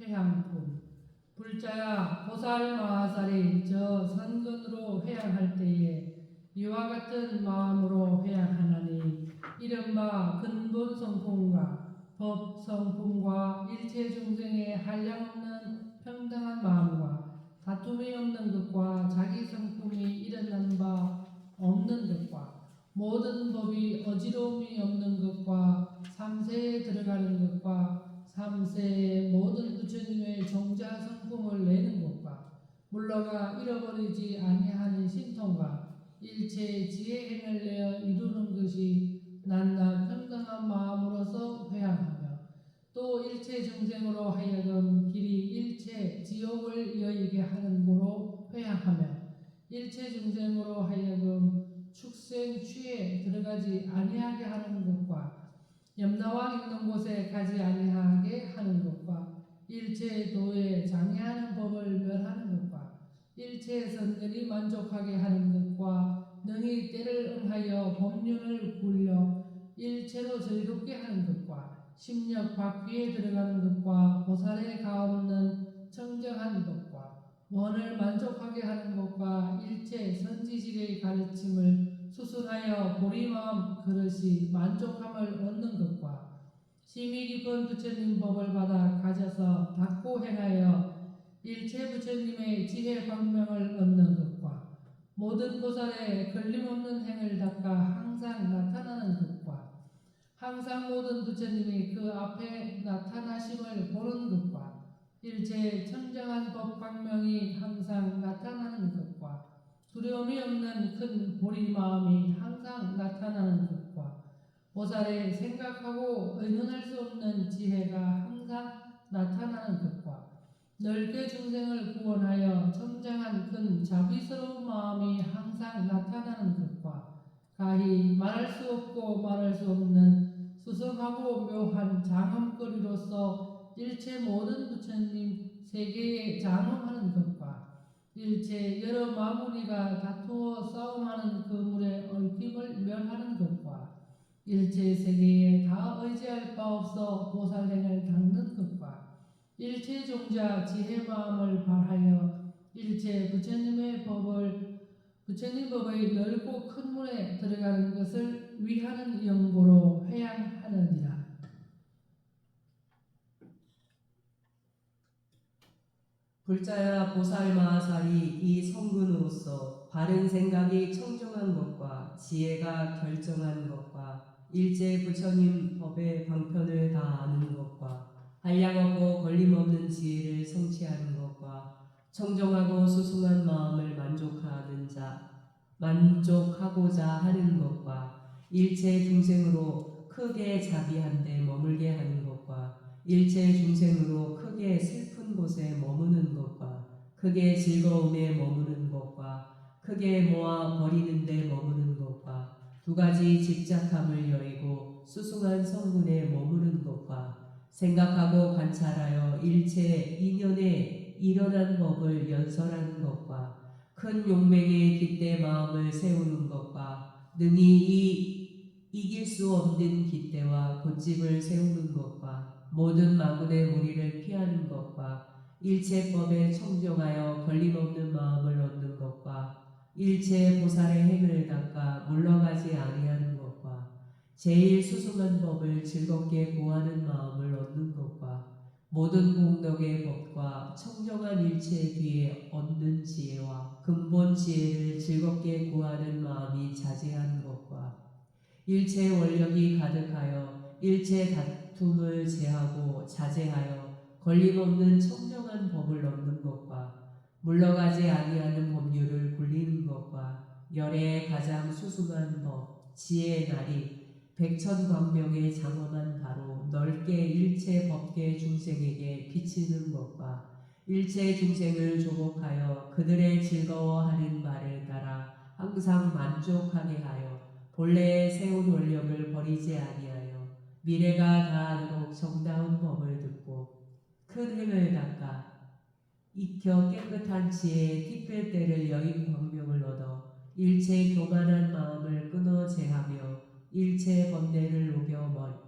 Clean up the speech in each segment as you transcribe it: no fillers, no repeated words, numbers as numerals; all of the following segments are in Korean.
회향품. 불자야 보살마하살이 저 선근으로 회향할 때에 이와 같은 마음으로 회향하나니 이른바 근본 성품과 법 성품과 일체 중생의 한량없는 평등한 마음과 다툼이 없는 것과 자기 성품이 일어난 바 없는 것과 모든 법이 어지러움이 없는 것과 삼세에 들어가는 것과 삼세의 모든 부처님의 종자 성품을 내는 것과 물러가 잃어버리지 아니하는 신통과 일체의 지혜행을 내어 이루는 것이 낱낱 평등한 마음으로서 회향하며 또 일체 중생으로 하여금 길이 일체 지옥을 이어이게 하는 고로 회향하며 일체 중생으로 하여금 축생 취에 들어가지 아니하게 하는 것과 염라와 있는 곳에 가지 아니하게 하는 것과 일체 도에 장애하는 법을 멸하는 것과 일체 선들이 만족하게 하는 것과 능히 때를 응하여 법륜을 굴려 일체로 즐겁게 하는 것과 심력 바퀴에 들어가는 것과 보살의 가없는 청정한 것과 원을 만족하게 하는 것과 일체 선지식의 가르침을 수순하여 보리마음 그릇이 만족함을 얻는 것과 심히 깊은 부처님 법을 받아 가져서 닦고 행하여 일체 부처님의 지혜 광명을 얻는 것과 모든 보살의 걸림없는 행을 닦아 항상 나타나는 것과 항상 모든 부처님이 그 앞에 나타나심을 보는 것과 일체 청정한 법 광명이 항상 나타나는 것과 두려움이 없는 큰 보리 마음이 항상 나타나는 것과 보살의 생각하고 의논할 수 없는 지혜가 항상 나타나는 것과 넓게 중생을 구원하여 청정한 큰 자비스러운 마음이 항상 나타나는 것과 가히 말할 수 없고 말할 수 없는 수성하고 묘한 장엄거리로서 일체 모든 부처님 세계에 장엄하는 것과 일체 여러 마무리가 다투어 싸움하는 그 물의 얽힘을 멸하는 것과 일체 세계에 다 의지할 바 없어 보살행을 닦는 것과 일체 종자 지혜 마음을 발하여 일체 부처님 법의 넓고 큰 문에 들어가는 것을 위하는 영고로 회향하느니라. 불자야 보살마하살이 이 성근으로서 바른 생각이 청정한 것과 지혜가 결정한 것과 일체 부처님 법의 방편을 다 아는 것과 한량없고 걸림없는 지혜를 성취하는 것과 청정하고 수승한 마음을 만족하고자 하는 것과 일체 중생으로 크게 자비한데 머물게 하는 것과 일체 중생으로 크게 슬픈 곳에 머무는 것과 크게 즐거움에 머무는 것과 크게 모아 버리는 데 머무는 것과 두 가지 집착함을 여의고 수승한 성분에 머무는 것과 생각하고 관찰하여 일체 인연에 일어난 법을 연설하는 것과 큰 용맹에 깃대 마음을 세우는 것과 능히 이길 수 없는 깃대와 고집을 세우는 것과 모든 마군의 무리를 피하는 것과 일체법에 청정하여 걸림없는 마음을 얻는 것과 일체 보살의 행을 닦아 물러가지 아니하는 것과 제일 수승한 법을 즐겁게 구하는 마음을 얻는 것과 모든 공덕의 법과 청정한 일체 뒤에 얻는 지혜와 근본 지혜를 즐겁게 구하는 마음이 자제하는 것과 일체 원력이 가득하여 일체 다툼을 제하고 자제하여 걸림없는 청정한 법을 얻는 것과 물러가지 아니하는 법률을 굴리는 것과 열의 가장 수승한 법 지혜의 날이 백천광명의 장엄한 바로 넓게 일체 법계 중생에게 비치는 것과 일체 중생을 조복하여 그들의 즐거워하는 말에 따라 항상 만족하게 하여 본래의 세운 원력을 버리지 아니하여 미래가 다하도록 정다운 법을 듣고 큰 행을 닦아 익혀 깨끗한 지혜의 티끌 때를 여인 광명을 얻어 일체 교만한 마음을 끊어 제하며 일체 번뇌를 녹여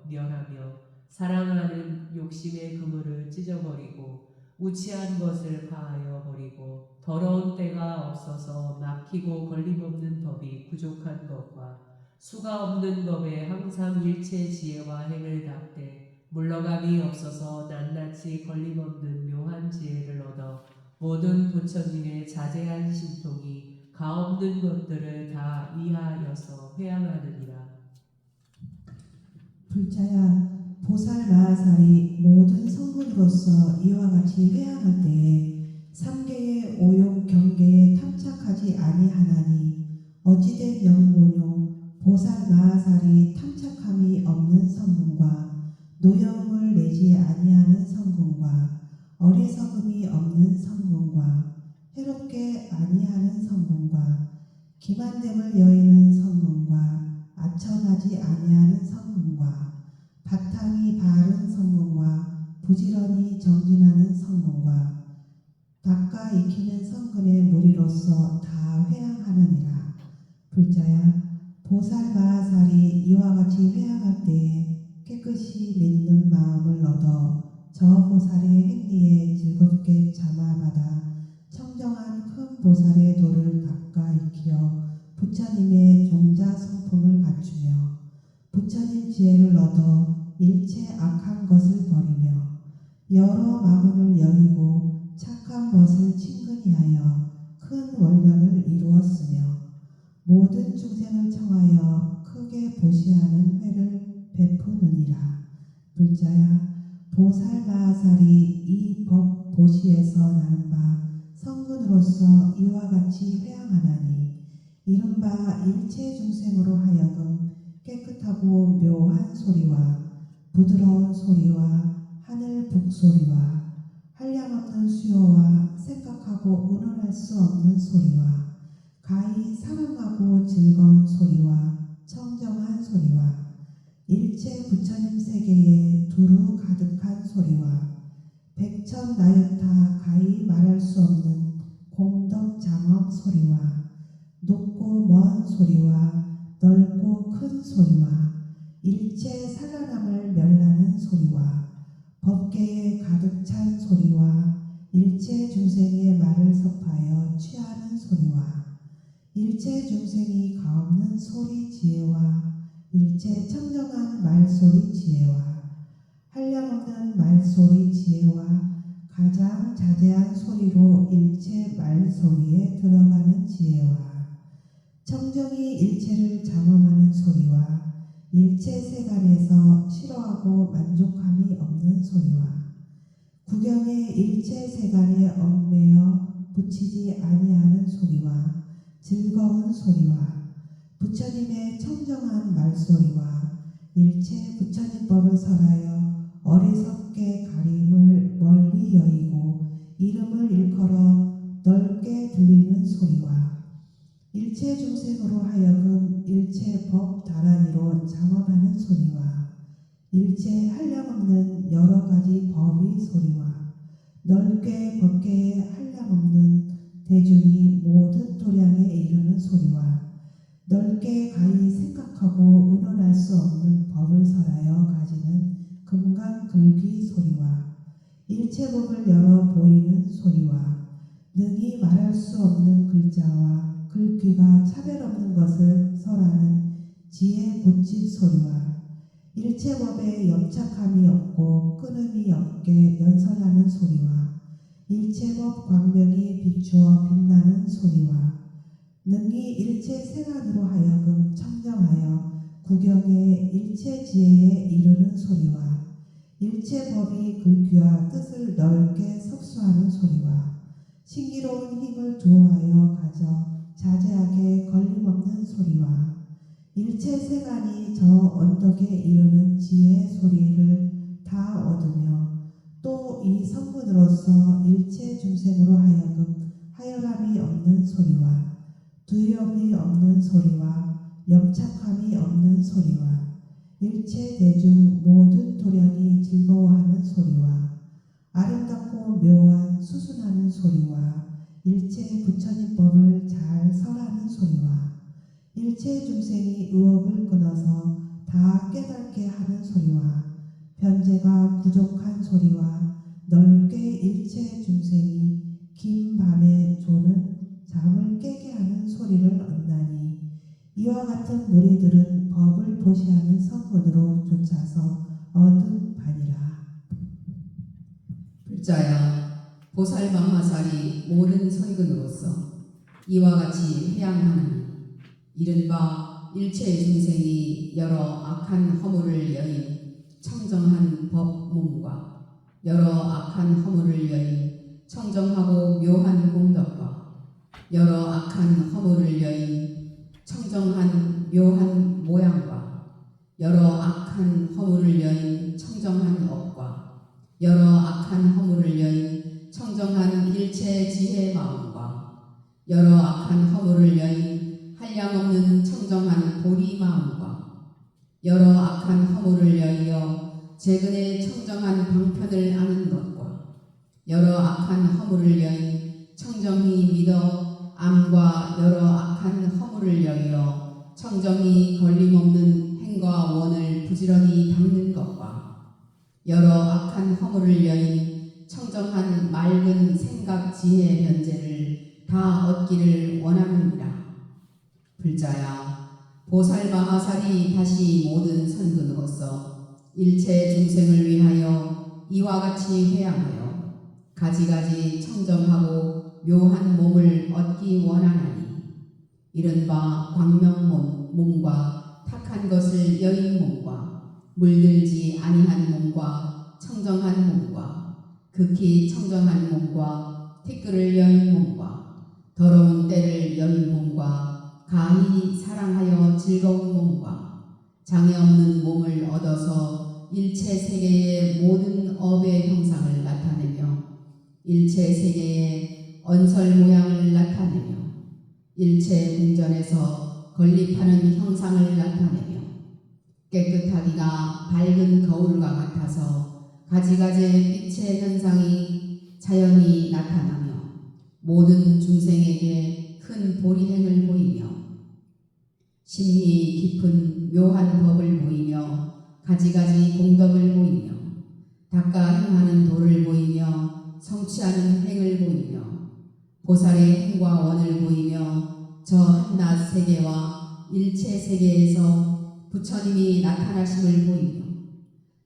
멸하며 사랑하는 욕심의 그물을 찢어버리고 우치한 것을 가하여 버리고 더러운 때가 없어서 막히고 걸림없는 법이 부족한 것과 수가 없는 법에 항상 일체 지혜와 행을 닦되 물러감이 없어서 낱낱이 걸림없는 묘한 지혜를 얻어 모든 부처님의 자제한 신통이 가없는 것들을 다 위하여서 회양하느니라. 불자야, 보살 마하살이 모든 성분으로서 이와 같이 회양할 때에 삼계의 오욕 경계에 탐착하지 아니하나니 어찌된 영고뇨 보살 마하살이 탐착함이 없는 성분과 노여움을 내지 아니하는 성분과 어리석음이 없는 성분과 해롭게 아니하는 성분과 기만됨을 여의는 성분과 아첨하지 아니하는 성분과 바탕이 바른 성분과 부지런히 정진하는 성분과 닦아 익히는 성근의 무리로서 다 회양하느니라. 불자야, 보살 마하살이 이와 같이 회양할 때에 깨끗이 믿는 마음을 얻어 저 보살의 행리에 즐겁게 참아받아 청정한 큰 보살의 도를 닦아 익히어 부처님의 종자 성품을 갖추며 부처님 지혜를 얻어 일체 악한 것을 버리며 여러 마군을 여의고 착한 것을 친근히 하여 큰 원력을 이루었으며 모든 중생을 청하여 크게 보시하는 회를 베푸느니라. 불자야, 보살 마하살이 이 법 보시에서 나는 바 성근으로서 이와 같이 회양하나니 이른바 일체 중생으로 하여금 깨끗하고 묘한 소리와 부드러운 소리와 하늘 북소리와 한량없는 수요와 생각하고 의논할 수 없는 소리와 가히 사랑하고 즐거운 소리와 청정한 소리와 일체 부처님 세계에 두루 가득한 소리와 백천나유타 가히 말할 수 없는 공덕장엄 소리와 높고 먼 소리와 넓고 큰 소리와 일체 산란함을 멸하는 소리와 법계에 가득 찬 소리와 일체 중생의 말을 섭하여 취하는 소리와 일체 중생이 가없는 소리 지혜와 일체 청정한 말소리 지혜와 한량없는 말소리 지혜와 가장 자제한 소리로 일체 말소리에 들어가는 지혜와 청정이 일체를 장엄하는 소리와 일체 세간에서 싫어하고 만족함이 없는 소리와 구경에 일체 세간에 얽매여 붙이지 아니하는 소리와 즐거운 소리와 부처님의 청정한 말소리와 일체 부처님 법을 설하여 어리석게 가림을 멀리 여의고 이름을 일컬어 넓게 들리는 소리와 일체 중생으로 하여금 일체 법 다란이로 장엄하는 소리와 일체 한량없는 여러 가지 법의 소리와 넓게 법계에 한량없는 대중이 모든 도량에 이르는 소리와 넓게 가히 생각하고 의논할 수 없는 법을 설하여 가지는 금강글귀 소리와 일체 법을 열어 보이는 소리와 능히 말할 수 없는 글자와 글귀가 차별 없는 것을 설하는 지혜 고집 소리와 일체 법에 염착함이 없고 끊음이 없게 연설하는 소리와 일체 법 광명이 비추어 빛나는 소리와 능히 일체 세간으로 하여금 청정하여 구경에 일체 지혜에 이르는 소리와 일체 법이 글귀와 뜻을 넓게 섭수하는 소리와 신기로운 힘을 두어하여 가져 자제하게 걸림없는 소리와 일체 세간이 저 언덕에 이르는 지혜 소리를 다 얻으며 또 이 성분으로서 일체 중생으로 하여금 하열함이 없는 소리와 두려움이 없는 소리와 염착함이 없는 소리와 일체 대중 모든 도량이 즐거워하는 소리와 아름답고 묘한 수순하는 소리와 일체 부처님 법을 잘 설하는 소리와 일체 중생이 의혹을 끊어서 다 깨닫게 하는 소리와 변제가 부족한 소리와 넓게 일체 중생이 긴 밤에 조는 잠을 깨게 하는 소리를 얻나니 이와 같은 무리들은 법을 보시하는 성문으로 쫓아서 얻은 바니라. 불자야, 보살마하살이 모든 선근으로서 이와 같이 회양하나니 이른바 일체 중생이 여러 악한 허물을 여인 청정한 법 몸과 여러 악한 허물을 여인 청정하고 묘한 공덕과 여러 악한 허물을 여인 청정한 묘한 모양과 여러 악한 허물을 여인 청정한 업과 여러 악한 허물을 여인 청정한 일체 지혜 마음과 여러 악한 허물을 여인 한량없는 청정한 보리 마음과 여러 악한 허물을 여이어 재근의 청정한 방편을 아는 것과 여러 악한 허물을 여인 청정히 믿어 암과 여러 악한 허물을 여이어 청정히 걸림없는 행과 원을 부지런히 닦는 것과 여러 악한 허물을 여인 청정한 맑은 생각 지혜 변제를 다 얻기를 원하느니라. 불자야, 보살마하살이 다시 모든 선근으로서 일체 중생을 위하여 이와 같이 회양하여 가지가지 청정하고 묘한 몸을 얻기 원하나니 이른바 광명 몸과 탁한 것을 여인 몸과 물들지 아니한 몸과 청정한 몸과 극히 청정한 몸과 티끌을 여인 몸과 더러운 때를 여인 몸과 가히 사랑하여 즐거운 몸과 장애 없는 몸을 얻어서 일체 세계의 모든 업의 형상을 나타내며 일체 세계의 언설 모양을 나타내며 일체 궁전에서 건립하는 형상을 나타내며 깨끗하기가 밝은 거울과 같아서 가지가지의 빛의 현상이 자연히 나타나며 모든 중생에게 큰 보리행을 보이며 심리 깊은 묘한 법을 보이며 가지가지 공덕을 보이며 닦아 행하는 도를 보이며 성취하는 행을 보이며 보살의 행과 원을 보이며 저 한낱 세계와 일체 세계에서 부처님이 나타나심을 보이며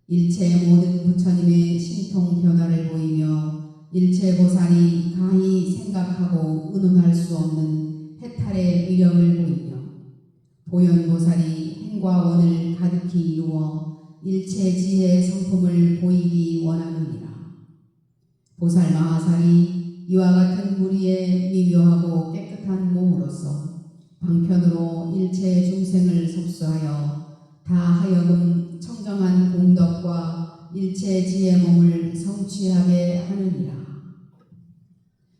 일체 모든 부처님의 신통 변화를 보이며 일체 보살이 가히 생각하고 의논할 수 없는 해탈의 위력을 보이며 보현보살이 행과 원을 가득히 이루어 일체 지혜의 성품을 보이기 원하느니라. 보살마하살이 이와 같은 무리의 미묘하고 깨끗한 몸으로서 방편으로 일체 중생을 속수하여 다 하여금 청정한 공덕과 일체 지혜 몸을 성취하게 하느니라.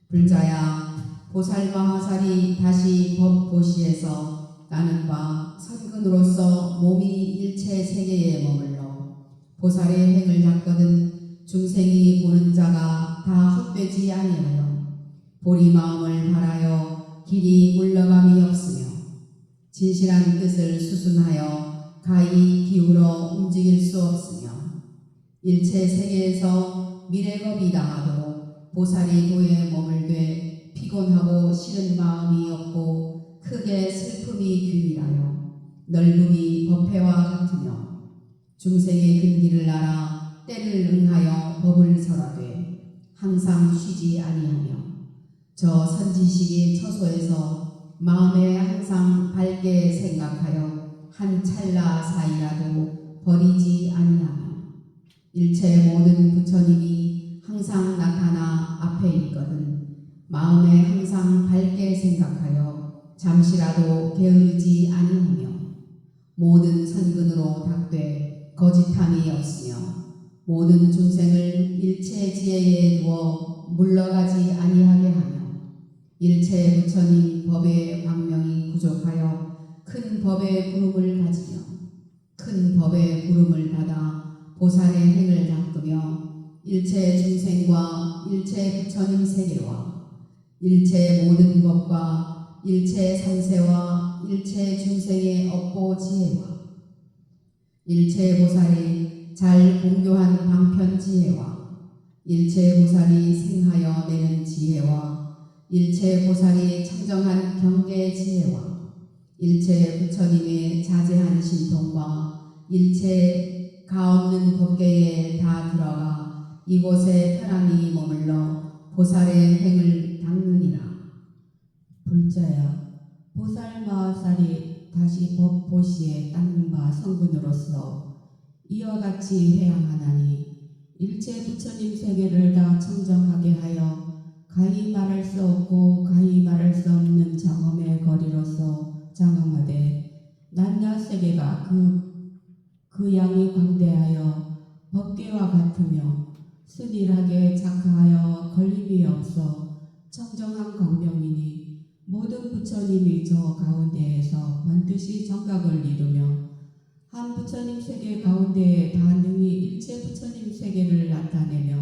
불자야, 보살마하살이 다시 법보시에서 나는 바 선근으로서 몸이 일체 세계에 머물러 보살의 행을 닦거든 중생이 보는 자가 다 헛되지 아니하여 보리 마음을 바라여 길이 물러감이 없으며 진실한 뜻을 수순하여 가히 기울어 움직일 수 없으며 일체 세계에서 미래겁이 당하도록 보살이 도에 머물되 피곤하고 싫은 마음이 없고 크게 슬픔이 균일하여 넓음이 법회와 같으며 중생의 근기를 알아 때를 응하여 법을 설하되 항상 쉬지 아니하며 저 선지식의 처소에서 마음에 항상 밝게 생각하여 한 찰나 사이라도 버리지 아니하며 일체 모든 부처님이 항상 나타나 앞에 있거든 마음에 항상 밝게 생각하여 잠시라도 게으르지 아니하며 모든 선근으로 닦되 거짓함이 없으며 모든 중생을 일체 지혜에 두어 물러가지 아니하게 하며 일체 부처님 법의 광명이 부족하여 큰 법의 구름을 가지며 큰 법의 구름을 받아 보살의 행을 닦으며 일체 중생과 일체 부처님 세계와 일체 모든 법과 일체 상세와 일체 중생의 업보 지혜와 일체 보살의 잘 공교한 방편 지혜와 일체 보살이 생하여 내는 지혜와 일체 보살이 청정한 경계 지혜와 일체 부처님의 자제한 신통과 일체 가없는 법계에 다 들어가 이곳에 편안히 머물러 보살의 행을 닦느니라. 불자야, 보살 마하살이 다시 법보시에 닦는 바 성분으로서 이와 같이 회양하나니 일체 부처님 세계를 다 청정하게 하여 가히 말할 수 없고 가히 말할 수 없는 장엄의 거리로서 장엄하되 낮낮 세계가 그 양이 광대하여 법계와 같으며 순일하게 작하여 걸림이 없어 청정한 광명이니 모든 부처님이 저 가운데에서 반드시 정각을 이루며 한 부처님 세계 가운데에 다 능히 일체 부처님 세계를 나타내며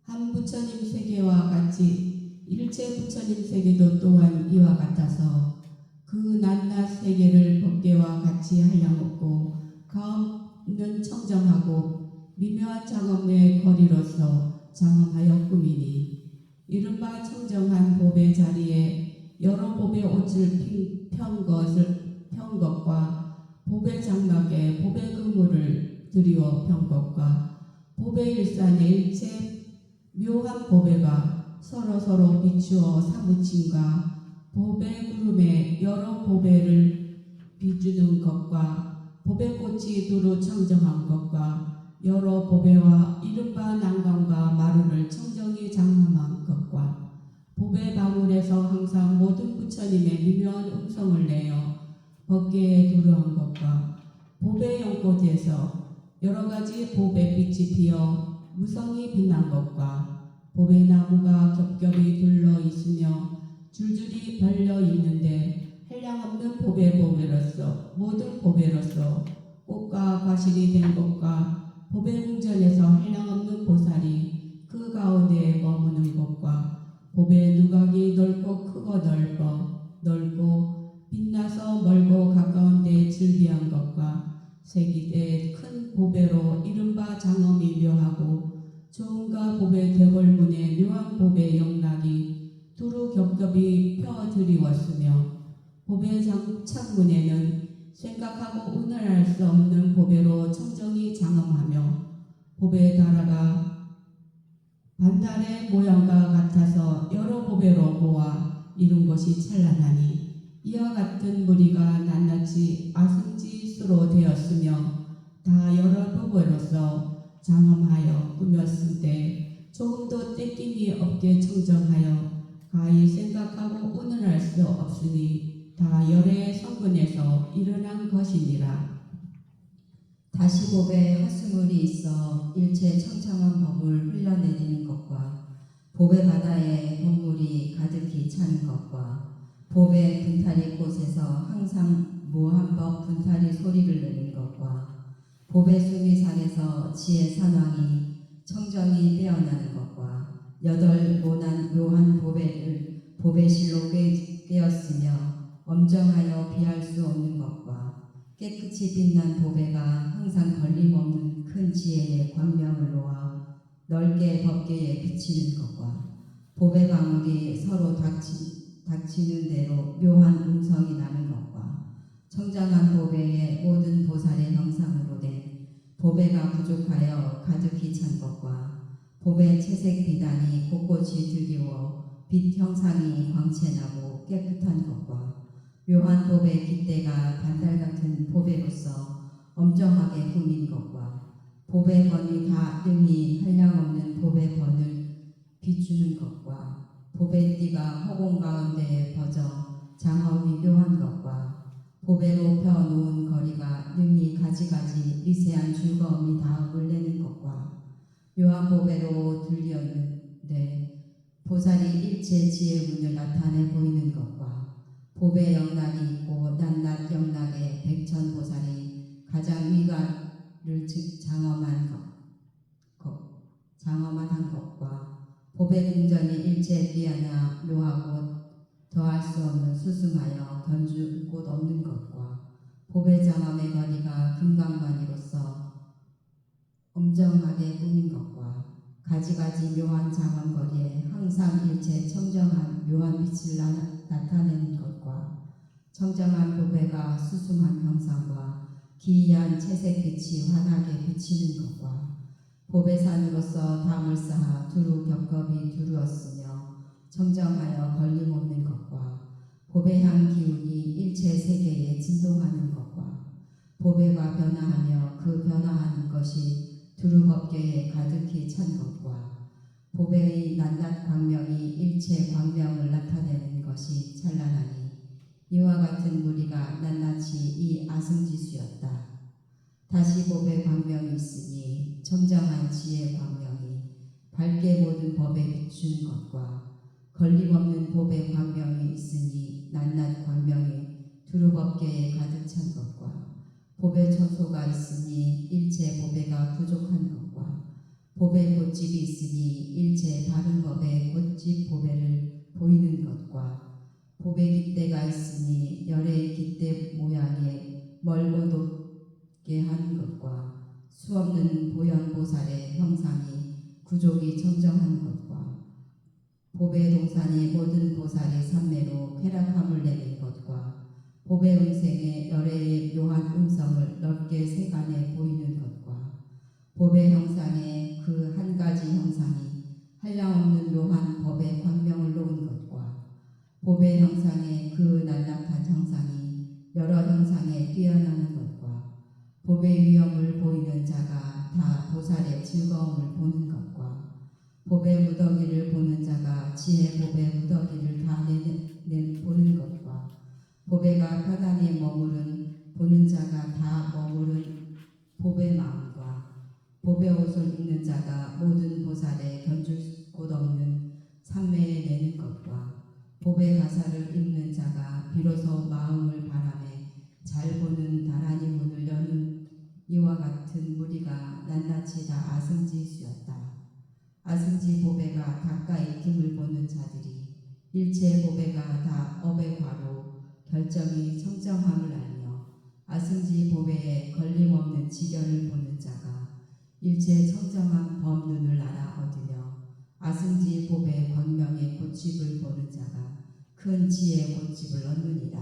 한 부처님 세계와 같이 일체 부처님 세계도 또한 이와 같아서 그 낮낮 세계를 법계와 같이 한량없고 가없는 청정하고 미묘한 장엄의 거리로서 장엄하여 꾸미니 이른바 청정한 법의 자리에 여러 법의 옷을 편 것과 법의 장막에 법의 그물을 들이워 편 것과 법의 일산에 일체 묘한 법에가 서로 비추어 사무침과 법의 구름에 여러 법에를 비주는 것과 법의 꽃이 두루 청정한 것과 여러 법에와 이른바 난강과 마루를 청정히 장엄한 것과 법의 방울에서 항상 모든 부처님의 미묘한 음성을 내어 법계에 두루한 것과 법의 연꽃에서 여러 가지 법의 빛이 피어 무성히 빛난 것과 법의 나무가 겹겹이 둘러 있으며 줄줄이 벌려 있는데 한량없는 법에로서 모든 법에로서 꽃과 과실이 된 것과 법의 궁전에서 한량없는 보살이 그 가운데에 머무는 것과 법의 누각이 넓고 크고 넓고 빛나서 멀고 가까운 데 즐비한 것과 세기대 큰 보배로 이른바 장엄이 묘하고 좋은가 법의 대궐문에 묘한 법의 영락이 두루 겹겹이 펴드리웠으며 법의 창문에는 생각하고 운을 수 없는 보배로 청정이 장엄하며 법의 다라가 반달의 모양과 같아서 여러 보배로 모아 이룬 것이 찬란하니 이와 같은 무리가 낱낱이 아승지수로 되었으며 다 여러 법으로서 장엄하여 꾸몄을 때 조금도 떼김이 없게 청정하여 가히 생각하고 운운할 수 없으니 다 열의 성분에서 일어난 것이니라. 다시 법에 하수물이 있어 일체 청청한 법을 흘러내리는 것과 법의 바다에 법물이 가득히 차는 것과 법의 분타리 곳에서 항상 모한법 분타리 소리를 내는 것과 법의 수미산에서 지혜 산왕이 청정이 빼어나는 것과 여덟 모난 묘한 법의 실로 꿰었으며 엄정하여 비할 수 없는 것과 깨끗이 빛난 보배가 항상 걸림없는 큰 지혜의 광명을 놓아 넓게 법계에 비치는 것과 보배 방울이 서로 닥치는 대로 묘한 음성이 나는 것과 청정한 보배의 모든 보살의 형상으로 된 보배가 부족하여 가득히 찬 것과 보배 채색 비단이 곳곳이 들기워 빛 형상이 광채나고 깨끗한 것과 묘한 보배 깃대가 반달 같은 보배로서 엄정하게 꾸민 것과 보배 번이 다 능히 한량없는 보배 번을 비추는 것과 보배 띠가 허공 가운데에 퍼져 장엄이 묘한 것과 보배로 펴놓은 거리가 능히 가지가지 미세한 즐거움이 다음을 내는 것과 묘한 보배로 들렸는데 보살이 일체 지혜 문을 나타내 보이는 것과 보배 영락이 있고 낱낱 영락에 백천 보살이 가장 위가를 장엄한 것과 보배 궁전이 일체 뛰어나 묘하고 더할 수 없는 수승하여 견줄 곳 없는 것과 보배 장엄의 거리가 금강관이로서 엄정하게 꾸민 것과 가지가지 묘한 장엄거리에 항상 일체 청정한 묘한 빛을 나타내는 것과 청정한 보배가 수숭한 형상과 기이한 채색빛이 환하게 비치는 것과 보배산으로서 담을 쌓아 두루 겹겹이 두루었으며 청정하여 걸림없는 것과 보배향 기운이 일체 세계에 진동하는 것과 보배가 변화하며 그 변화하는 것이 두루법계에 가득히 찬 것과 보배의 낱낱 광명이 일체 광명을 나타내는 것이 찬란하니 이와 같은 무리가 낱낱이 이 아승지수였다. 다시 보배 광명이 있으니 청정한 지혜 광명이 밝게 모든 법에 비춘 것과 걸림없는 보배 광명이 있으니 낱낱 광명이 두루법계에 가득 찬 것과 보배 처소가 있으니 일체 보배가 부족한 것과 보배 꽃집이 있으니 일체 바른 법의 꽃집 보배를 보이는 것과 보배 깃대가 있으니 열의 깃대 모양의 멀고 높게 하는 것과 수없는 보현보살의 형상이 구족이 청정한 것과 보배 동산의 모든 보살의 삼매로 쾌락함을 내는 것과 보배 음생의 열애의 묘한 음성을 넓게 세간에 보이는 것과 보배 형상의 그 한 가지 형상이 한량없는 묘한 법의 광명을 놓은 것과 보배 형상의 그 낱낱한 형상이 여러 형상에 뛰어나는 것과 보배 위엄을 보이는 자가 다 보살의 즐거움을 보는 것과 보배 무더기를 보는 자가 지혜 보배 무더기를 다 보는 것과 보배가 편안히 머무른 보는 자가 다 머무른 보배 마음과 보배 옷을 입는 자가 모든 보살에 견줄 곳 없는 삼매에 내는 것과 보배 가사를 입는 자가 비로소 마음을 바람에 잘 보는 나란히 문을 여는 이와 같은 무리가 낱낱이 다 아승지수였다. 아승지 보배가 가까이 김을 보는 자들이 일체 보배가 다 업의 과로 결정이 청정함을 알며 아승지 보배에 걸림없는 지결을 보는 자가 일체 청정한 법눈을 알아 얻으며 아승지 보배 광명의 꽃집을 보는 자가 큰 지혜의 꽃집을 얻느니라.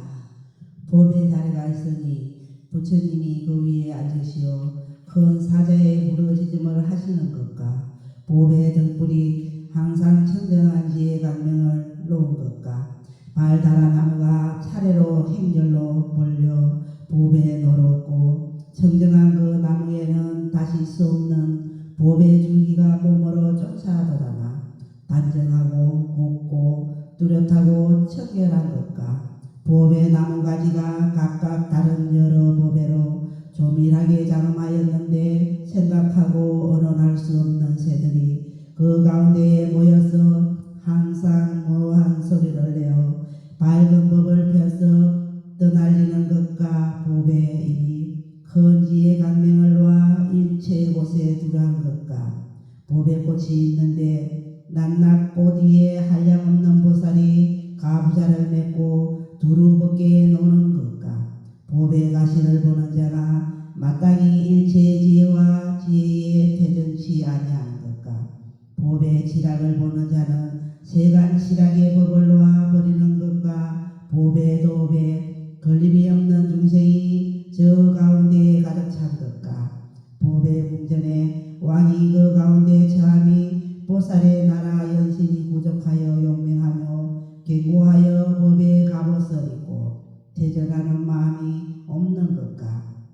법의 다리가 있으니 부처님이 그 위에 앉으시어 큰 사자의 부르짖음을 하시는 것과 법의 등불이 항상 청정한 지혜 광명을 놓은 것과 발달한 나무가 차례로 행렬로 몰려 법에 놓았고 청정한 그 나무에는 다시 수 없는 법의 줄기가 몸으로 쫓아도다나 단정하고 곱고 뚜렷하고 청결한 것과 법의 나무가지가 각각 다른 여러 법에로 조밀하게 장엄하였는데 생각하고 언언할 수 없는 새들이 그 가운데에 모여서 항상 모한 소리를 내어 밝은 법을 펴서 떠날리는 것과 법의 입이 큰 지혜 강명을 놓아 일체 곳에 두루한 것과 법의 꽃이 있는데 낱낱 꽃 위에 한량없는 보살이 가부좌를 맺고 두루 벗게 노는 것과 법의 가시를 보는 자가 마땅히 일체의 지혜와 지혜에 태전치 아니하는 것과 법의 지락을 보는 자는 세간 지락의 법을 놓아 버리는 것과 법의 도업에 걸림이 없는 중생이 저 가운데에 가득 찬 것과 법의 궁전에 왕이 그 가운데 처함이 보살의 나라 연신이 구족하여 용맹하며 견고하여 법에 갑옷을 입고 태전하는 마음이 없는 것과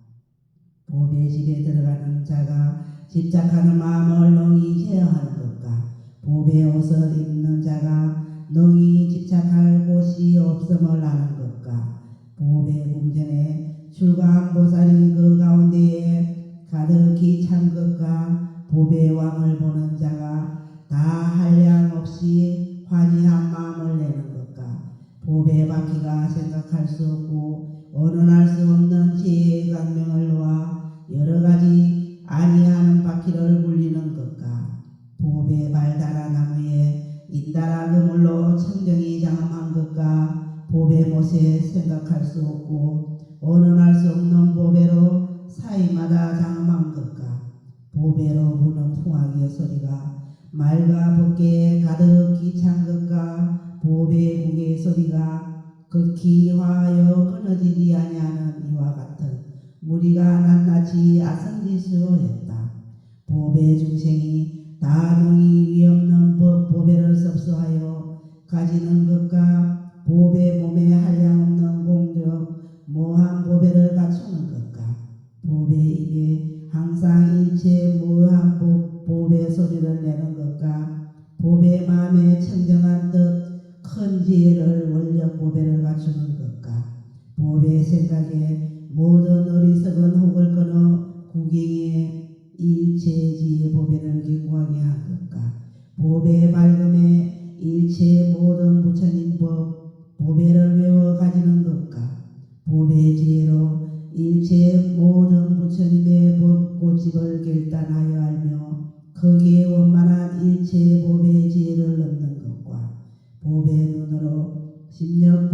법의 집에 들어가는 자가 집착하는 마음을 능히 제어하는 것과 법의 옷을 입는 자가 능히 집착할 곳이 없음을 아는 것과 법의 궁전에 출가한 보살이 그 가운데에 가득히 찬 것과 법의 왕을 보는 자가 다 한량 없이 환희한 마음을 내는 것과 법의 바퀴가 생각할 수 없고 언언할 수 없는 지혜의 강명을 놓아 여러 가지 아니하는 바퀴를 굴리는 것과 법의 발달한 나무에 인달아 그물로 청정이 장엄한 것과 법의 못에 생각할 수 없고 언언할 수 없는 법에로 사이마다 장엄한 것과 법에로 부는 풍악의 소리가 말과 붓게 가득히 찬 것과 보배 무게 소리가 극히 화하여 끊어지지 아니하는 이와 같은 무리가 낱낱이 아성지수였다. 보배 중생이 다 능히 위없는 보배를 섭수하여 가지는 것과 보배 몸에 한량없는 공적 모한 보배를 갖추는 것과 보배 입에 항상 일체 무한 보배 소리를 내는 것과 보배 마음에 청정한 뜻 큰 지혜를 원력 보배를 갖추는 것과 보배 생각에 모든 어리석은 혹을 끊어 구경에 일체 지혜 보배를 견고하게 한 것과 보배 밝음에 일체 모든 부처님 법 보배를 외워 가지는 것과 보배 지혜로 일체 모든 부처님의 법 고집을 결단하여 알며 거기에 원만한 일체 보배 지혜를 얻는 것과 보배 눈으로 심력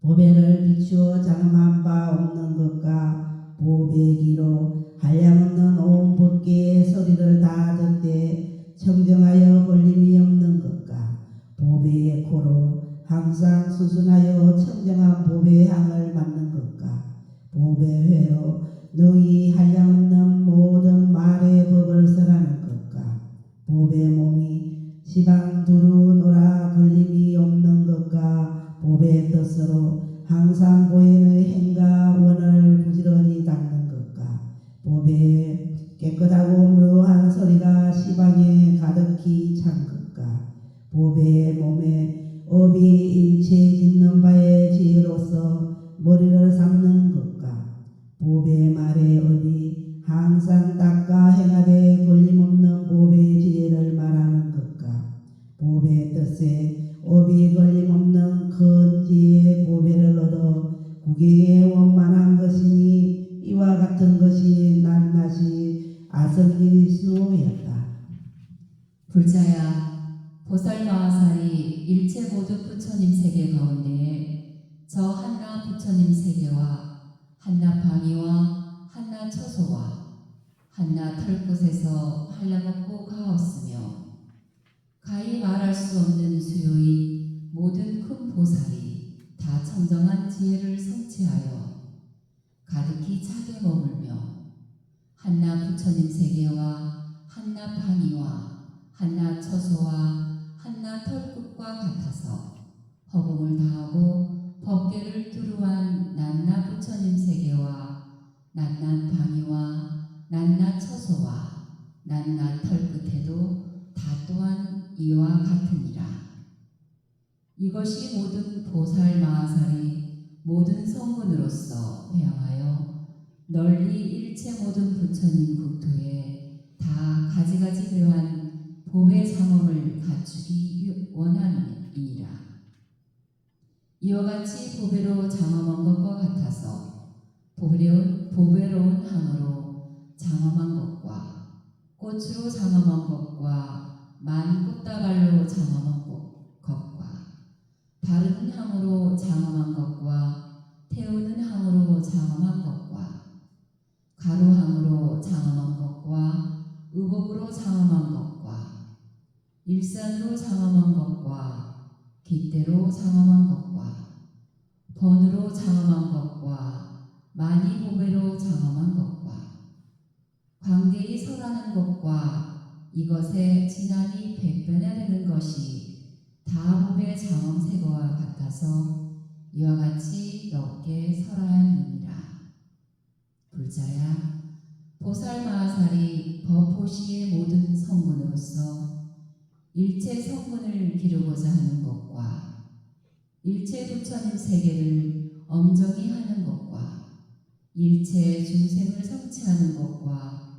보배를 비추어 장엄한 바 없는 것과 보배 귀로 한량없는 온 법계의 소리를 다 듣되 청정하여 걸림이 없는 것과 보배의 코로 항상 수순하여 청정한 보배의 향을 맡는 것과 보배회로 능히 한량없는 모든 말의 법을 설하는 것과 보배 몸이 시방 두루 놀아 걸림이 없는 것과 보배 뜻으로 항상 보혜의 행과 원을 부지런히 닦는 것과 보배의 깨끗하고 묘한 소리가 시방에 가득히 찬 것과 보배의 몸에 업이 일체 짓는 바의 지혜로서 머리를 삼는 것과 보배의 말의 업이 항상 닦아 행하되 걸림없는 보배의 지혜를 말하는 것과 보배의 뜻에 업이 걸림없는 큰 지혜의 보배를 얻어 구경에 원만한 것이니 이와 같은 것이 낱낱이 아성일수였다. 불자야, 보살마하살이 일체 모든 부처님 세계 가운데에 저 한나 부처님 세계와 한나 방위와 한나 처소와 한나 털끝에서 한량없고 가없으며 가히 말할 수 없는 수요인 모든 큰 보살이 다 청정한 지혜를 성취하여 가득히 차게 머물며 한나 부처님 세계와 한나 방위와 한나 처소와 한나 털끝과 같아서 허공을 다하고 법계를 두루한 낱낱 부처님 세계와 낱낱 방위와 낱낱 처소와 낱낱 털끝에도 다 또한 이와 같으니라. 이것이 모든 보살 마하살이 모든 성분으로서 회양하여 널리 일체 모든 부처님 국토에 다 가지가지 묘한 보배 장엄을 갖추기 원함이니라. 이와 같이 보배로 장엄한 것과 같아서 보배로운 향으로 장엄한 것과 꽃으로 장엄한 것과 만 꽃다발로 장엄한 것과 바르는 향으로 장엄한 것과 태우는 향으로 장엄한 것과 가루향으로 장엄한 것과 의복으로 장엄한 것과 일산으로 장엄한 것과 깃대로 장엄한 것과 번으로 장엄한 것과 많이 보배로 장엄한 것과 광대히 설하는 것과 이것에 진함이 백배나 되는 것이 다 보배 장엄 세거와 같아서 이와 같이 넓게 설하였느니라. 불자야, 보살마하살이 법보시의 모든 성분으로서 일체 성분을 기르고자 하는 것과 일체 부처님 세계를 엄정히 하는 것과 일체 중생을 성취하는 것과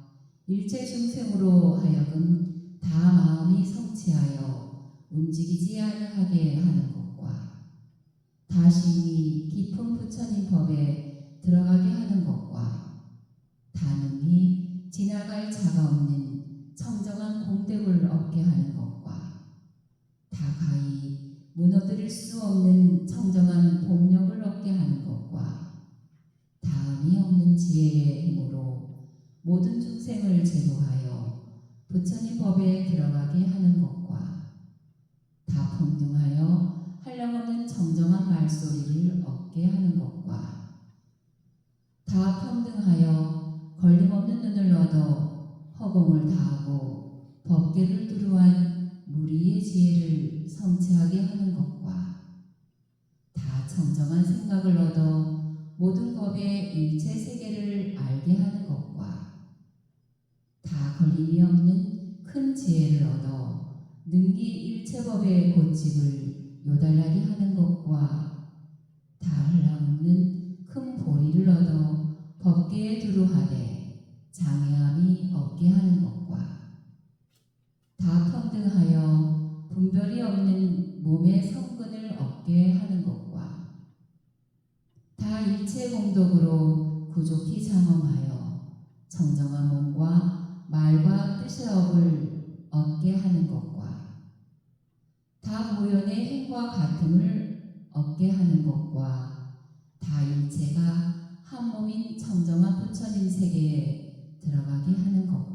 일체 중생으로 하여금 다 마음이 성취하여 움직이지 아니하게 하는 것과 다심히 깊은 부처님 법에 들어가게 하는 것과 다능히 지나갈 자가 없는 청정한 공덕을 얻게 하는 것과 다 가히 무너뜨릴 수 없는 청정한 복력을 얻게 하는 것과 다음이 없는 지혜의 힘으로 모든 중생을 제도하여 부처님 법에 들어가게 하는 것과 다 평등하여 한량없는 정정한 말소리를 얻게 하는 것과 다 평등하여 걸림없는 눈을 얻어 허공을 다하고 법계를 두루한 무리의 지혜를 성취하게 하는 것과 다 정정한 생각을 얻어 모든 법의 일체 세계를 알게 하는 것과 다 걸림이 없는 큰 지혜를 얻어 능히 일체 법의 고집을 요달나게 하는 것과 다 한량없는 큰 보리를 얻어 법계에 두루하되 장애함이 없게 하는 것과 다 평등하여 분별이 없는 몸의 성근을 얻게 하는 것과 다 일체 공덕으로 구족히 장엄하여 정정한 몸과 말과 뜻의 업을 얻게 하는 것과 다 모연의 행과 같음을 얻게 하는 것과 다 일체가 한 몸인 정정한 부처님 세계에 들어가게 하는 것과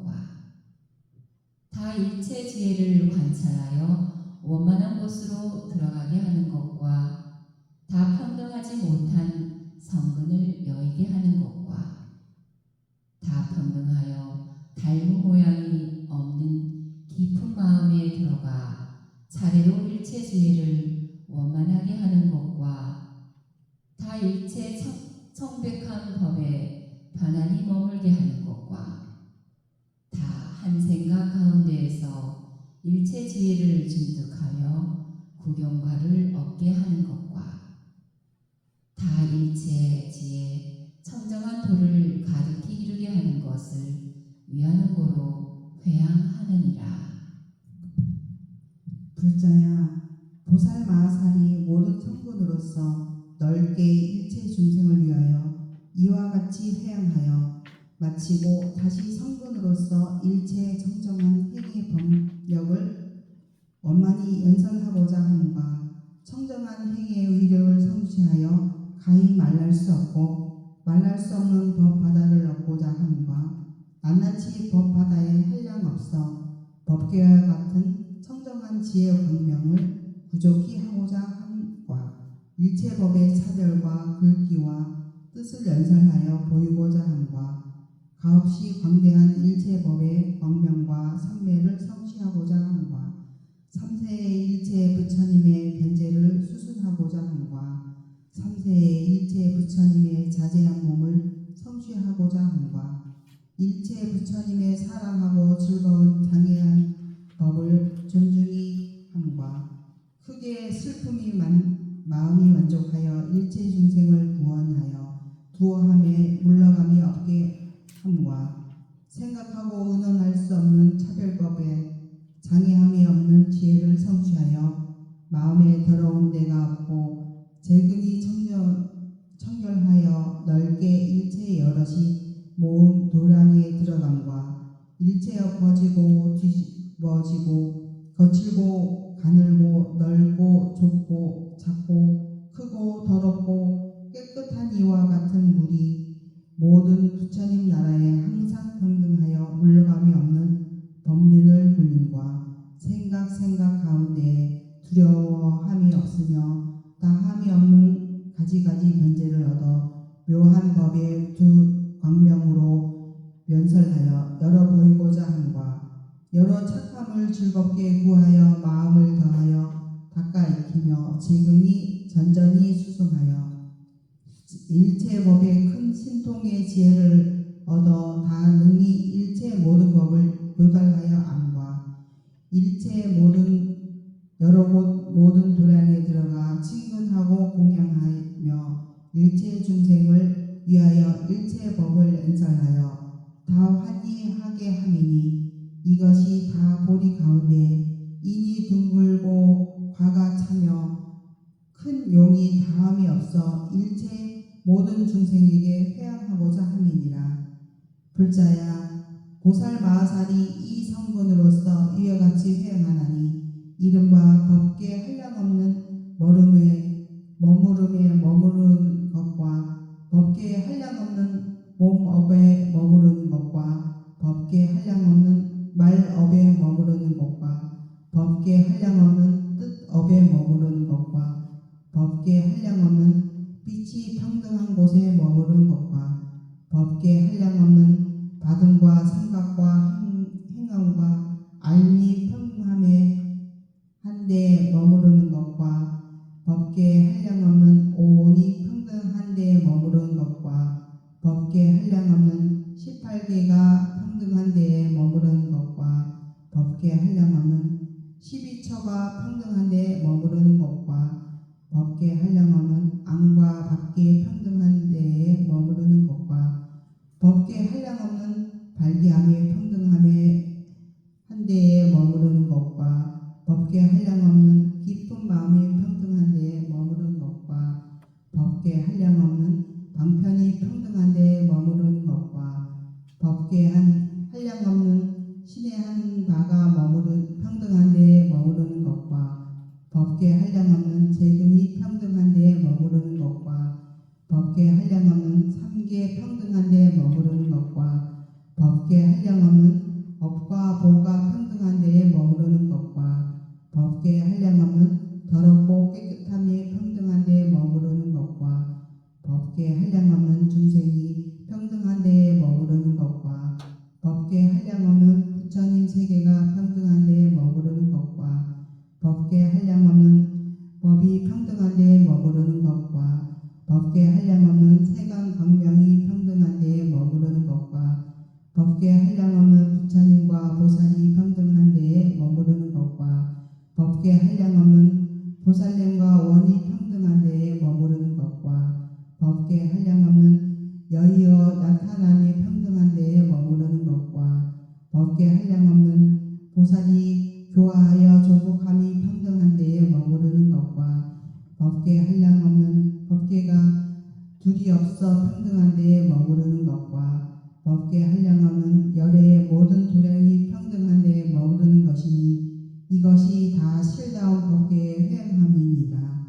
다 일체 지혜를 관찰하여 원만한 곳으로 들어가게 하는 것과 다 평등하지 못한 성근을 여의게 하는 것과 다 평등하여 닮은 모양이 없는 깊은 마음에 들어가 차례로 일체 지혜를 원만하게 하는 것과 다 일체 청백한 법에 편안히 머물게 하는 것과 다 한 생각 가운데에서 일체 지혜를 증득하여 구경과를 얻게 하는 것과 다 일체 지혜 청정한 도를 가득히 이루게 하는 것을 위하는 고로 회양하느니라. 불자야, 보살 마하살이 모든 성분으로서 넓게 일체 중생을 위하여 이와 같이 회양하여 마치고 다시 성분으로서 일체 정정한 행의 법력을 원만히 연설하고자 함과 청정한 행의 의력을 성취하여 가히 말할 수 없고 말할 수 없는 법 바다를 얻고자 함과 낱낱이 법 바다에 한량 없어 법계와 같은 청정한 지혜 광명을 부족히 하고자 함과 일체 법의 차별과 글귀와 뜻을 연설하여 보이고자 함과 가없이 광대한 일체 법의 광명과 선매를 성취하고자 함과 삼세의 일체 부처님의 변제를 수순하고자 함과 삼세의 일체 부처님의 자제한 몸을 성취하고자 함과 일체 부처님의 사랑하고 즐거운 장애한 법을 존중히 함과 크게 슬픔이 마음이 만족하여 일체 중생을 구원하여 두어함에 물러감이 없게 함과 생각하고 의논할 수 없는 차별법에 장애함이 없는 지혜를 성취하여 마음에 더러운 데가 없고 재근이 청결하여 넓게 일체 여럿이 모은 도량에 들어감과 일체 엎어지고 뒤집어지고 거칠고 가늘고 넓고 좁고 작고 크고 더럽고 깨끗한 이와 같은 물이 모든 부처님 나라에 항상 평등하여 물러감이 없는 법륜을 굴림과 생각 가운데 두려워함이 없으며 다함이 없는 가지가지 변제를 얻어 묘한 법의 두 광명으로 면설하여 열어 보이고자 함과 여러 착함을 즐겁게 구하여 마음을 더하여 닦아 익히며 재근이 전전히 수승하여 일체 법의 큰 신통의 지혜를 얻어 다 능히 일체 모든 법을 요달하여 암과 일체 여러 곳 모든 도량에 들어가 친근하고 공양하며 일체 중생을 위하여 일체 법을 연설하여 다 환희하게 함이니 이것이 다 보리 가운데 인이 둥글고 과가 차며 큰 용이 다함이 없어 일체 모든 중생에게 회양하고자 함이니라. 불자야, 보살 마하살이 이 성분으로서 이와 같이 회양하나니 이른바 법계 한량없는 머무름에 머무르는 것과 법계에 한량없는 몸업에 머무르는 것과 법계에 한량없는 말업에 법계 한량없는 뜻업에 머무르는 것과 법계 한량없는 빛이 평등한 곳에 머무르는 것과 법계 한량없는 받음과 생각과 행함과 알미 평등함에 한데에 머무르는 것과 법계 한량없는 오온이 평등한 데에 머무르는 것과 법계 한량없는 18개가 평등한 데에 머무르는 것과 법계 한량없는 12처가 평등한 데에 머무르는 것과 법계 한량없는 안과 밖에 평등한 데에 머무르는 것과 법계 한량없는 발기함에 평등함에 한 데에 머무르는 것과 법계 한량없는 깊은 마음이 평등한 데에 머무르는 것과 법계 한량없는 방편이 평등한 데에 머무르는 것과 법계 한량없는 신의 한 바가 평등한 데에 머무르는 것과 법계 한량없는 재금이 평등한 데에 머무르는 것과 법계 한량없는 삼계 평등한 데에 머무르는 것과 법계 한량없는 업과 보가 평등한 데에 머무르는 것과 법계 한량없는 더럽고 깨끗함이 평등한 데에 머무르는 것과 법계 한량없는 중생이 평등한 데에 머무르는 것과 법계 한량없는 부처님 세계가 평등한 데에 머무르는 것과 법계 한량없는 법이 평등한 데에 머무르는 것과 법계 한량없는 세간 광명이 평등한 데에 머무르는 것과 법계 한량없는 부처님과 보살이 평등한 데에 머무르는 것과 법계 한량없는 보살님과 원이 평등한 데에 머무르는 것과 법계 한량없는 여의어 나타남이 평등한 데에 머무르는 것과 법계 한량없는 보살이 교화하여 조복함이 평등한 데에 머무르는 것과 법계 한량없는 법계가 둘이 없어 평등한 데에 머무르는 것과 법계 한량없는 열애의 모든 도량이 평등한 데에 머무르는 것이니 이것이 다 실다운 법계의 회행함이니라.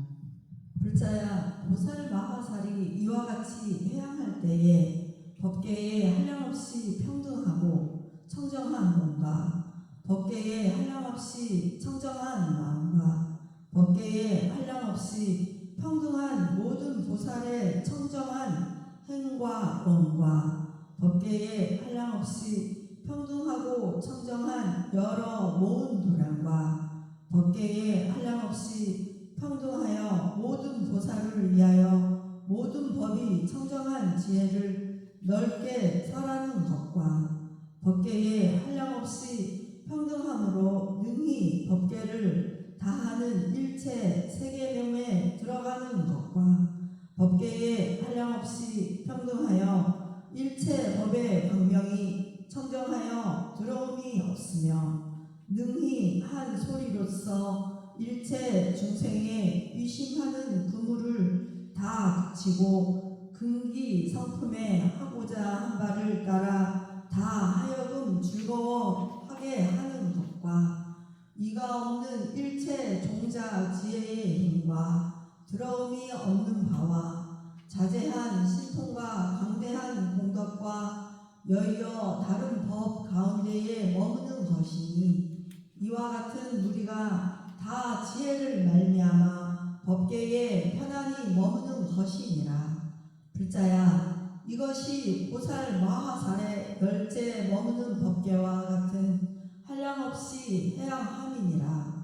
불자야, 보살 마하살이 이와 같이 회양할 때에 법계에 한량없이 평등하고 청정한 몸과 법계에 한량없이 청정한 마음과 법계에 한량없이 평등한 모든 보살의 청정한 행과 언과 법계에 한량없이 평등하고 청정한 여러 모은 도량과 법계에 한량없이 평등하여 모든 보살을 위하여 모든 법이 청정한 지혜를 넓게 설하는 것과 법계에 한량없이 평등함으로 능히 법계를 다하는 일체 세계명에 들어가는 것과 법계에 한량없이 평등하여 일체 법의 광명이 청정하여 들어옴이 없으며 능히 한 소리로서 일체 중생의 위심하는 그물을 다 그치고 근기 성품에 하고자 한 바를 따라 다 하여금 즐거워하게 하는 것과 이가 없는 일체 종자 지혜의 힘과 들어옴이 없는 바와 자제한 신통과 강대한 공덕과 여이어 다른 법 가운데에 머무는 것이니 이와 같은 무리가 다 지혜를 말미암아 법계에 편안히 머무는 것이니라. 불자야, 이것이 보살 마하살의 열째 머무는 법계와 같은 한량없이 해양함이니라.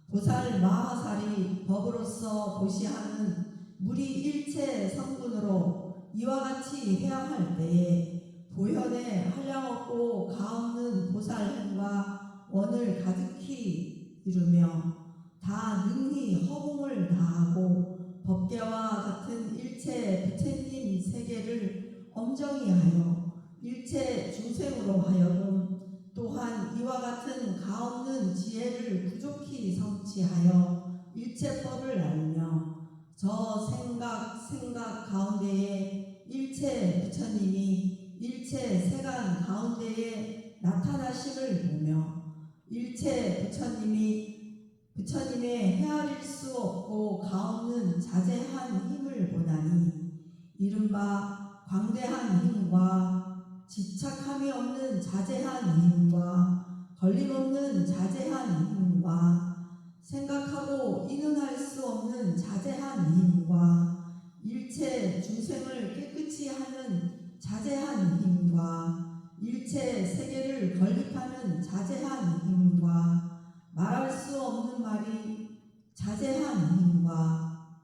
보살 마하살이 법으로서 보시하는 무리 일체 성분으로 이와 같이 해양할 때에 보현에 한량없고 가없는 보살행과 원을 가득히 이루며 다 능히 허공을 다하고 법계와 같은 일체 부처님 세계를 엄정히 하여 일체 중생으로 하여금 또한 이와 같은 가없는 지혜를 부족히 성취하여 일체법을 알며 저 생각 가운데에 일체 부처님이 일체 세간 가운데에 나타나심을 보며 일체 부처님의 헤아릴 수 없고 가없는 자제한 힘을 보다니 이른바 광대한 힘과 지착함이 없는 자제한 힘과 걸림없는 자제한 힘과 힘과 생각하고 이는 할 수 없는 자제한 힘과 일체 중생을 깨끗이 하는 자제한 힘과 일체 세계를 건립하는 자제한 힘과 말할 수 없는 말이 자제한 힘과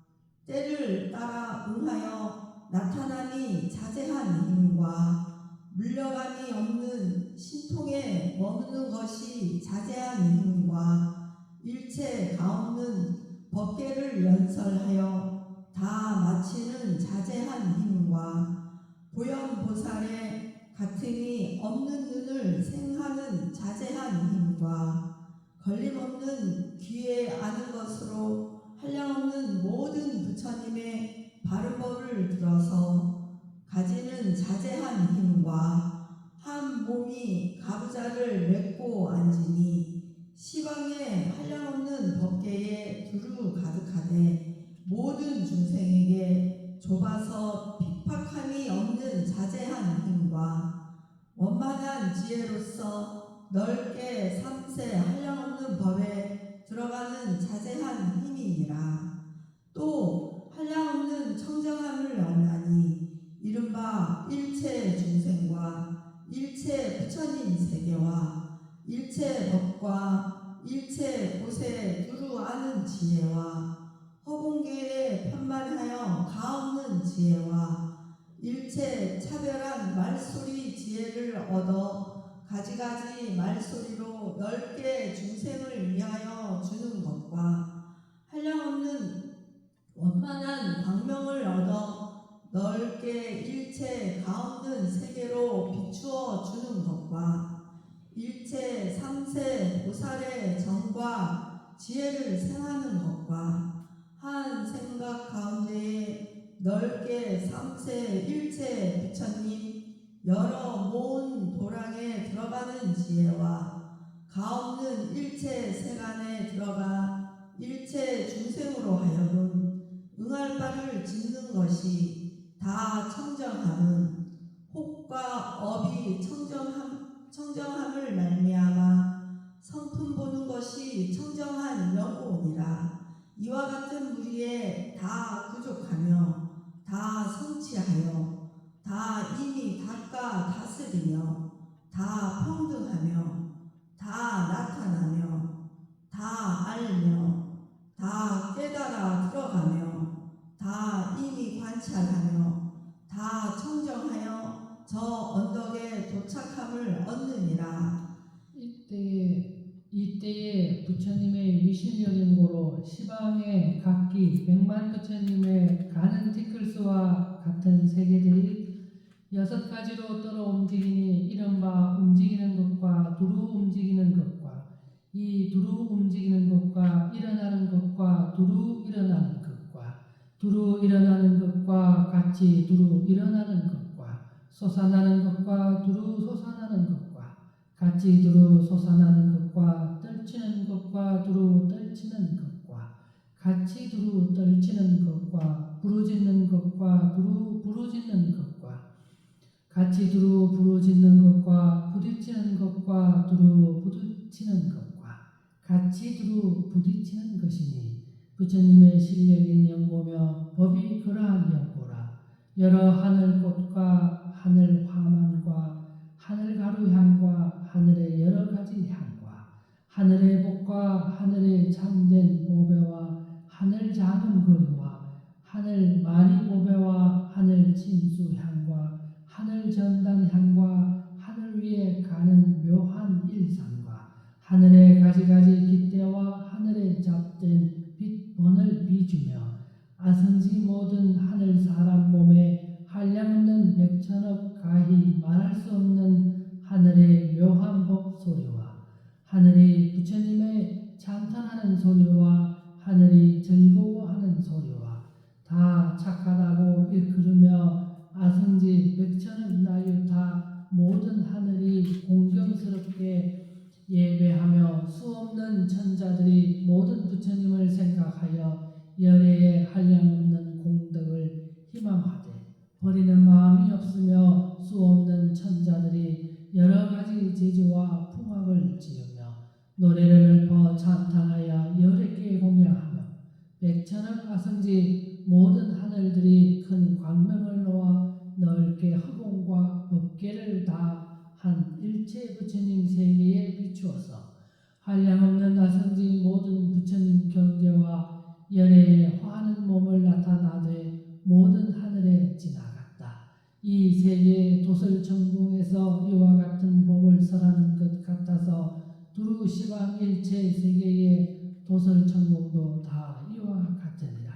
때를 따라 응하여 나타남이 자제한 힘과 물려감이 없는 신통에 머무는 것이 자제한 힘과 일체 가없는 법계를 연설하여 다 마치는 자제한 힘과 보현보살의 같음이 없는 눈을 생하는 자제한 힘과 걸림없는 귀에 아는 것으로 한량없는 모든 부처님의 바른 법을 들어서 가지는 자제한 힘과 한 몸이 가부좌를 맺고 앉으니 시방에 한량없는 법계에 두루 가득하되 모든 중생에게 좁아서 핍박함이 없는 자제한 힘과 원만한 지혜로서 넓게 삼세 한량없는 법에 들어가는 자제한 힘이니라. 또 한량없는 청정함을 얻나니 이른바 일체 중생과 일체 부처님 세계와 일체 법과 일체 곳에 두루 아는 지혜와 허공계에 편만하여 가없는 지혜와 일체 차별한 말소리 지혜를 얻어 가지가지 말소리로 넓게 중생을 위하여 주는 것과 한량없는 원만한 광명을 얻어 넓게 일체 가없는 세계로 비추어 주는 것과 일체 삼세 보살의 정과 지혜를 생하는 것과 한 생각 가운데에 넓게 삼세 일체 부처님 여러 모은 도량에 들어가는 지혜와 가없는 일체 세간에 들어가 일체 중생으로 하여금 응할 바를 짓는 것이 다 청정함은 혹과 업이 청정함을 말미암아 성품 보는 것이 청정한 연고니라. 이와 같은 무리에 다 부족하며 다 성취하여 다 이미 닦아 다스리며 다 평등하며 다 나타나며 다 알며 다 깨달아 들어가며 다 이미 관찰하며 다 청정하여 저 언덕에 도착함을 얻느니라. 이때에 부처님의 위신력인 고로 시방의 각기 100만 부처님의 가는 티클스와 같은 세계들이 6가지로 떨어 움직이니 이른바 움직이는 것과 두루 움직이는 것과 이 두루 움직이는 것과 일어나는 것과 두루 일어나는 것과 두루 일어나는 것과 같이 두루 일어나는 것과 솟아나는 것과 두루 솟아나는 것과 같이 두루 솟아나는 것과 떨치는 것과 두루 떨치는 것과 같이 두루 떨치는 것과 부르짖는 것과 두루 부르짖는 것과 같이 두루 부르짖는 것과 부딪히는 것과 두루 부딪히는 것과 같이 두루 부딪히는 것이니 부처님의 실력인 연고며 법이 그러한 연고라. 여러 하늘꽃과 하늘 화만과 하늘 가루 향과 하늘의 여러 가지 향과 하늘의 복과 하늘의 참된 보배와 하늘 작은 거리와 하늘 많이 보배와 하늘 침수 향과 하늘 전단 향과 하늘 위에 가는 묘한 일산과 하늘의 가지가지 깃대와 하늘에 잡된 빛번을 비주며 아성지 모든 하늘 사람 몸에 한량없는 100천억 가히 말할 수 없는 하늘의 묘한 법 소리와 하늘이 부처님의 찬탄하는 소리와 하늘이 즐거워하는 소리와 다 착하다고 일컬으며 아성지 100천억 나유타 모든 하늘이 공경스럽게 예배하며 수없는 천자들이 모든 부처님을 생각하여 열애의 한량없는 공덕을 희망하되 버리는 마음이 없으며 수없는 천자들이 여러 가지 제주와 풍악을 지으며 노래를 읊어 기뻐하여 찬탄하여 여럿께 공양하며 백천억 아성지 모든 하늘들이 큰 광명을 놓아 넓게 허공과 법계를 다 한 일체 부처님 세계에 비추어서 한량없는 아성지 모든 부처님 경계와 열애에 화하는 몸을 나타나되 모든 하늘에 지나갔다. 이 세계의 도설천궁에서 이와 같은 법을 설하는 것 같아서 두루 시방 일체 세계의 도설천궁도 다 이와 같으니라.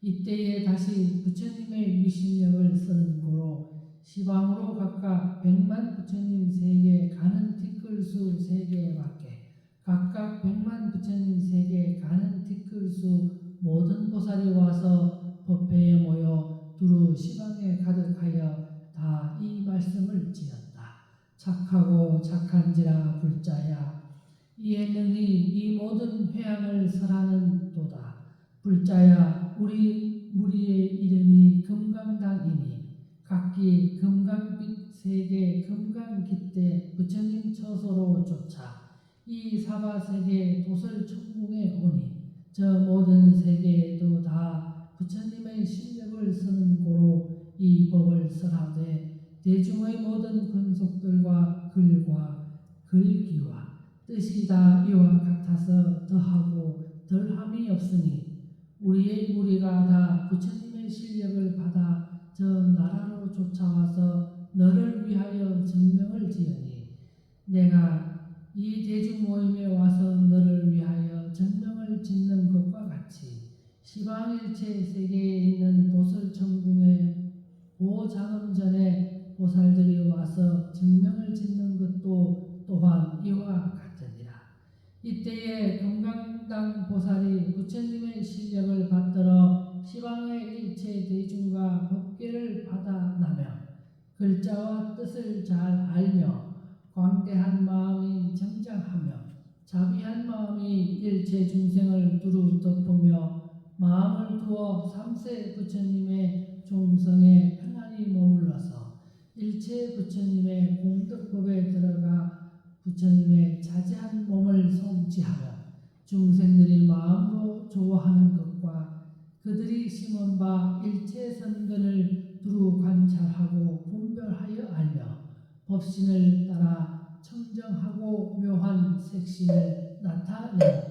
이때에 다시 부처님의 위신력을 쓰는 고로 시방으로 각각 100만 부처님 세계에 가는 티끌수 세계 밖에 각각 100만 부처님 세계에 가는 티끌수 모든 보살이 와서 법회에 모여 두루 시방에 가득하여 다 이 말씀을 지었다. 착하고 착한지라 불자야, 이에 능히 이 모든 회양을 설하는 도다. 불자야, 우리 무리의 이름이 금강당이니 각기 금강빛 세계 금강깃대 부처님 처소로 쫓아 이 사바세계 도설천궁에 오니 저 모든 세계에도 다 부처님의 실력을 쓰는 고로 이 법을 설하되 대중의 모든 근속들과 글과 글귀와 뜻이 다 이와 같아서 더하고 덜함이 없으니 우리의 무리가 다 부처님의 실력을 받아 저 나라로 쫓아와서 너를 위하여 증명을 지으니 내가 이 대중 모임에 와서 너를 위하여 증명을 짓는 것과 같이 시방일체 세계에 있는 도설천궁의 오장엄전에 보살들이 와서 증명을 짓는 것도 또한 이와 같으니라. 이때에 금강당 보살이 부처님의 실력을 받들어 시방의 일체 대중과 법계를 받아 나며 글자와 뜻을 잘 알며 광대한 마음이 정장하며 자비한 마음이 일체 중생을 두루 덮으며 마음을 두어 삼세 부처님의 종성에 편안히 머물러서 일체 부처님의 공덕법에 들어가 부처님의 자제한 몸을 성취하며 중생들이 마음으로 좋아하는 것과 그들이 심은 바 일체 선근을 두루 관찰하고 분별하여 알며 법신을 따라 청정하고 묘한 색신을 나타낸다.